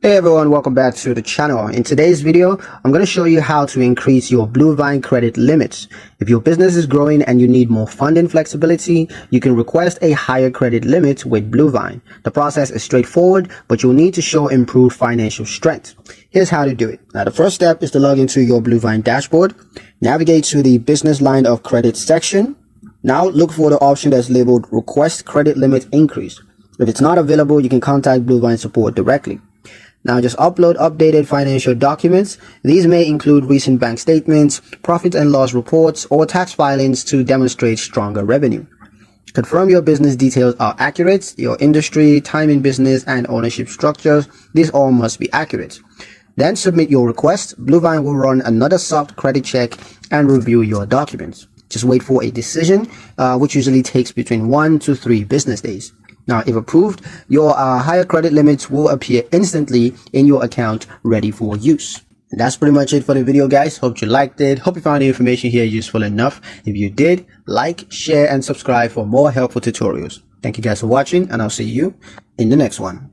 Hey everyone, welcome back to the channel. In today's video, I'm going to show you how to increase your Bluevine credit limits. If your business is growing and you need more funding flexibility, you can request a higher credit limit with Bluevine. The process is straightforward, but you'll need to show improved financial strength. Here's how to do it. Now, the first step is to log into your Bluevine dashboard. Navigate to the business line of credit section. Now look for the option that's labeled Request Credit Limit Increase. If it's not available, you can contact Bluevine support directly. Now just upload updated financial documents. These may include recent bank statements, profit and loss reports, or tax filings to demonstrate stronger revenue. Confirm your business details are accurate, your industry, time in business, and ownership structures. These all must be accurate. Then submit your request. Bluevine will run another soft credit check and review your documents. Just wait for a decision, which usually takes between 1 to 3 business days. Now, if approved, your higher credit limits will appear instantly in your account ready for use. And that's pretty much it for the video, guys. Hope you liked it. Hope you found the information here useful enough. If you did, like, share, and subscribe for more helpful tutorials. Thank you guys for watching, and I'll see you in the next one.